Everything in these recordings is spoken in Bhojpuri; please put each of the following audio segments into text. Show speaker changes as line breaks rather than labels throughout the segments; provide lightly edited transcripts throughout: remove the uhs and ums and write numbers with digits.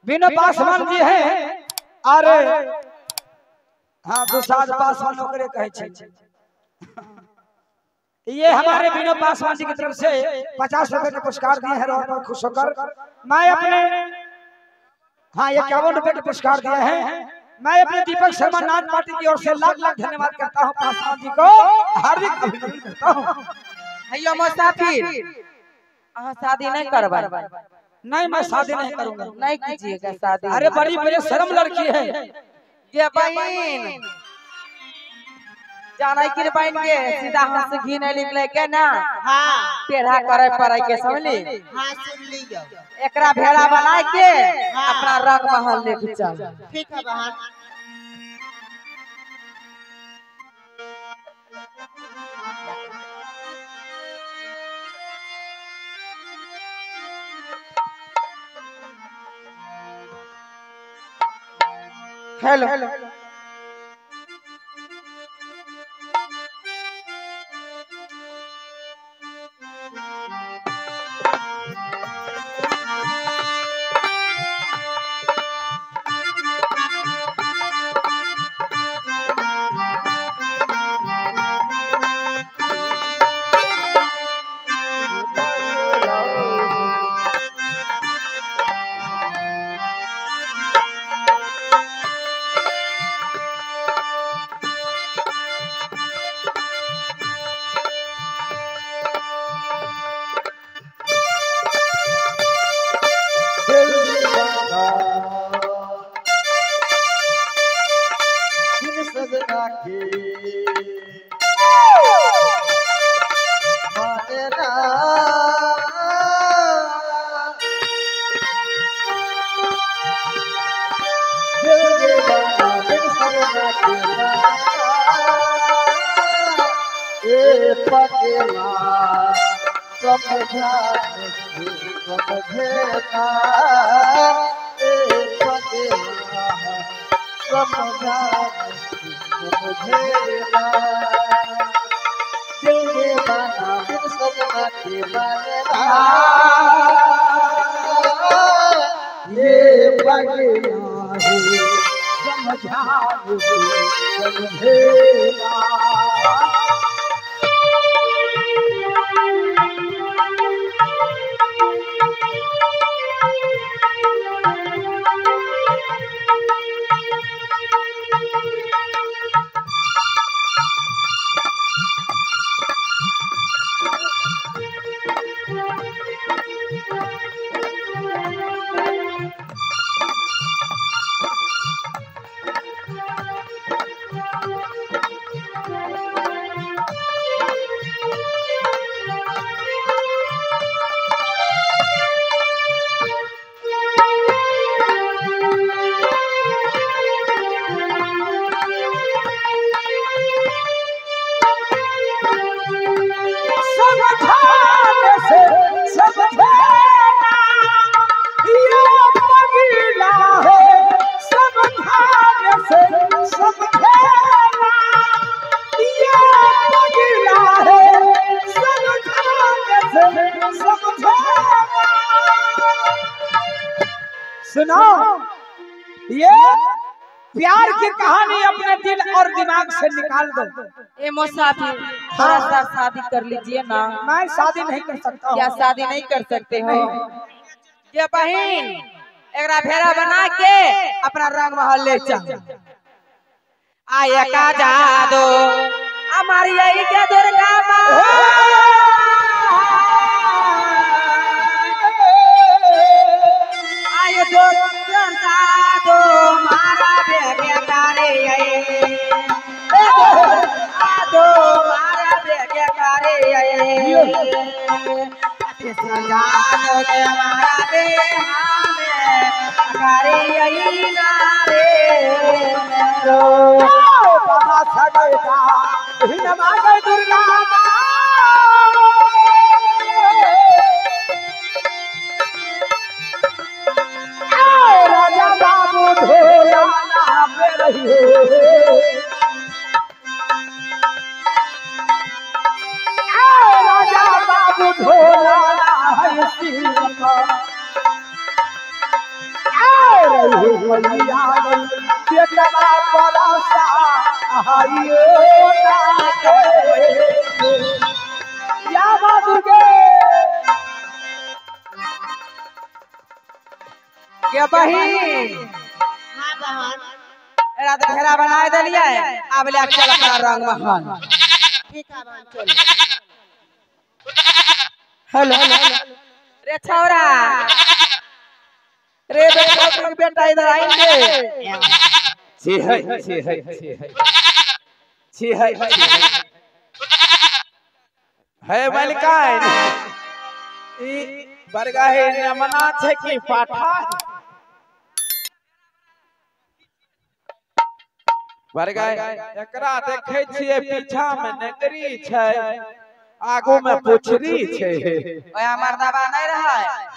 बिना पासवान जी है अरे हाँ दुसाद पासवान ओकरे कहे छे। ये हमारे विनोद पासवान जी की तरफ से 50 रुपए के पुरस्कार दिए हैं और खुश होकर मैं अपने हाँ ये 51 रुपए के पुरस्कार दिए हैं। मैं अपने दीपक शर्मा नाथ पार्टी की ओर से लाख लाख धन्यवाद करता हूँ पासवान जी को हार्दिक अभिनंदन करता हूँ।
भैया मुसाफिर शादी नहीं करवा?
नहीं मैं शादी नहीं करूंगा।
नहीं कीजिएगा शादी।
अरे बड़ी बड़ी शर्म लड़की है
ये बहन जाना कि बहन के सीधा हाथ से घी नहीं निकले के ना। हाँ टेढ़ा करे पड़े के समझली। हाँ सुन लीजिए एकरा भेड़ा बना के अपना रंग महल लेके चल। ठीक है बहन। हेलो
सुनो ये प्यार की कहानी अपने दिल और दिमाग से निकाल दो।
ए मुसाफिर थोड़ा सा शादी कर लीजिए ना।
मैं शादी नहीं कर सकता।
क्या शादी नहीं कर सकते हो? ये बहन एकरा भेड़ा बना के अपना रंग महल ले चल। आया का जादू हमारी आई के दुर्गा माँ दो मारा बेगे कारे दो मारा बेगे कारे सजानो के हमारा दे कारे नारे रो
बाबा सगैता हिनमा गई दुर्गा राजा बाबू ढोला पे रही राजा बाबू ढोला है आइयो ना के या बाबूगे
के बहिन
हाँ बहन
एरा तो घेरा बनाए देलिए अब ले चल अपना रंग महल
ठीक है बहन चल
हेलो रे छौरा रे बेटा इधर आएंगे
छी है है मलिकाइन ई बरगाहे नमना छै कि पाठा बरगाहे एकरा देखे छियै पीछा में नेगरी छै आगू में पुछरी छै
ओए हमर दबा नहीं रहा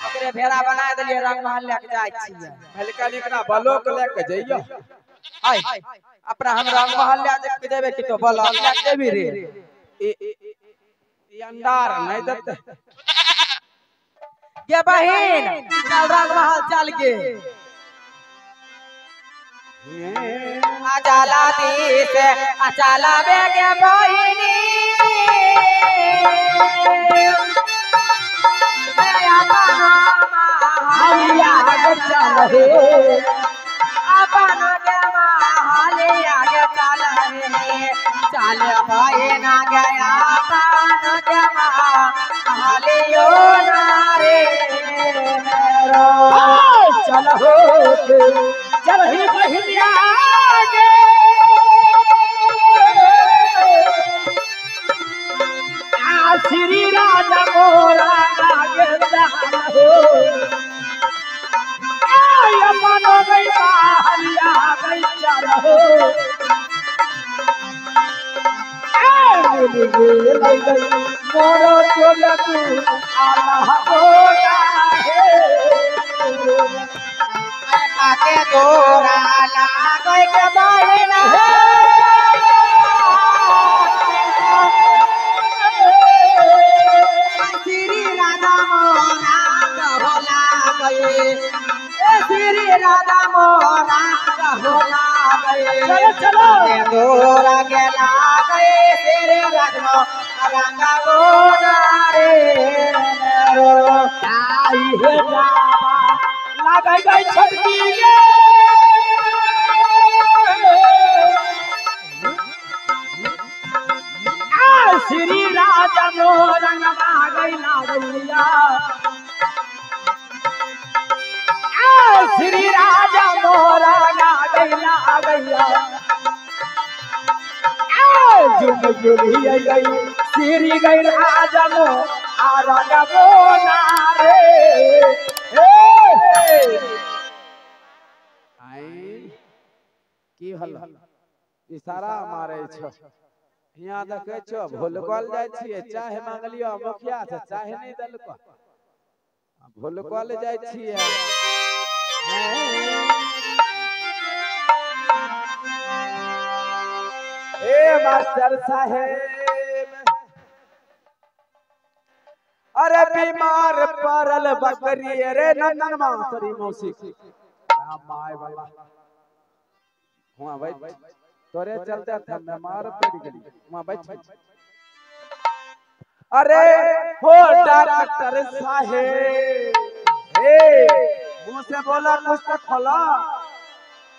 ओकरे भेड़ा बना देलिए रंग महल लेके जाय छियै
मलिकाइन एकरा बलोक लेके जइयो
आय अपना हम रंग महल ले जेबे कि तो बोल ले जेबी रे
ई अंडार नहीं देते
के बहिन चल रंग महल चल के अचाला दिस अचाला बेगे बहिनी मेरा
हरिया चल हे
अपन के महल आगे चल रे चल बहिन गया अपन के महल यो ना रे मेरो
चल हो चल ही बहिनिया गे आ श्री राजा मोरा आगे चल हो आय मन गई हरिया गई चल हो लई गई मोरो चल तू आला होया हे
आके गोरा लागै के बहिन श्री राधा मोरा कहो लागै श्री राधा मोरा कहो लागै
चलो
आके गोरा के लागै श्री राधा रंग गोरा रे मेरो
आई हे जावा लागै गई छटकी गे आ श्री राजा मोरंग लागै लागैया आ श्री राजा मोरंग लागै लागैया आ जुम जुली गई श्री गई राजा मो आ रंग बोला रे की हल इशारा मारे छ यहाँ देखे छो भूलकल जाय छियै चाहे मांगलियो मुखिया से चाहे नहीं देलको भूलकल जाय छियै ए मास्टर साहेब अरे बीमार पड़ल बकरी रे नंदन मास्टरी मौसी माय वाला हुआ भाई तोरे चलते थे मैं मार पड़ गई वहां बैठ अरे हो डॉक्टर साहेब ए मुंह से बोला कुछ तो खोला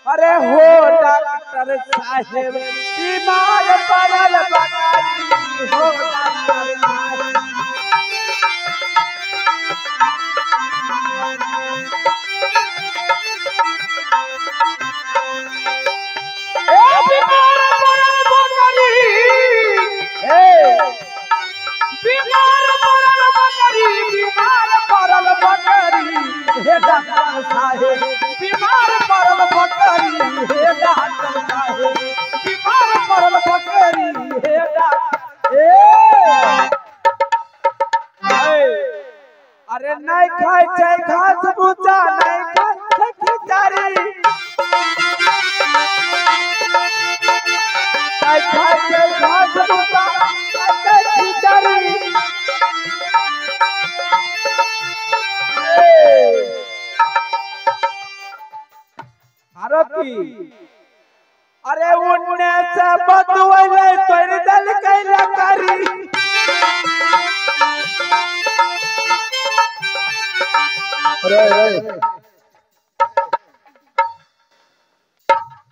अरे हो डॉक्टर साहेब बीमार पड़ल बकरी हो डॉक्टर साहेब हे डॉक्टर साहेब बीमार पड़ल बकरी हे डॉक्टर साहेब बीमार पड़ल बकरी हे डॉक्टर अरे नहीं खाए छै घास भूसा नहीं खाए छै खिचड़ी नहीं खाए छै घास भूसा नहीं खाए खिचड़ी आरो की
अरे उन्ने से बदुले तोर दल कैला करी
अरे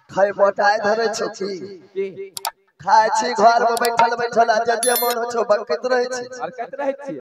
खाई मोटाई धरे छो की खाए छी घर में बैठल बैठल आज जे मन हो छो बकत रहे छी
और कहत रहे छी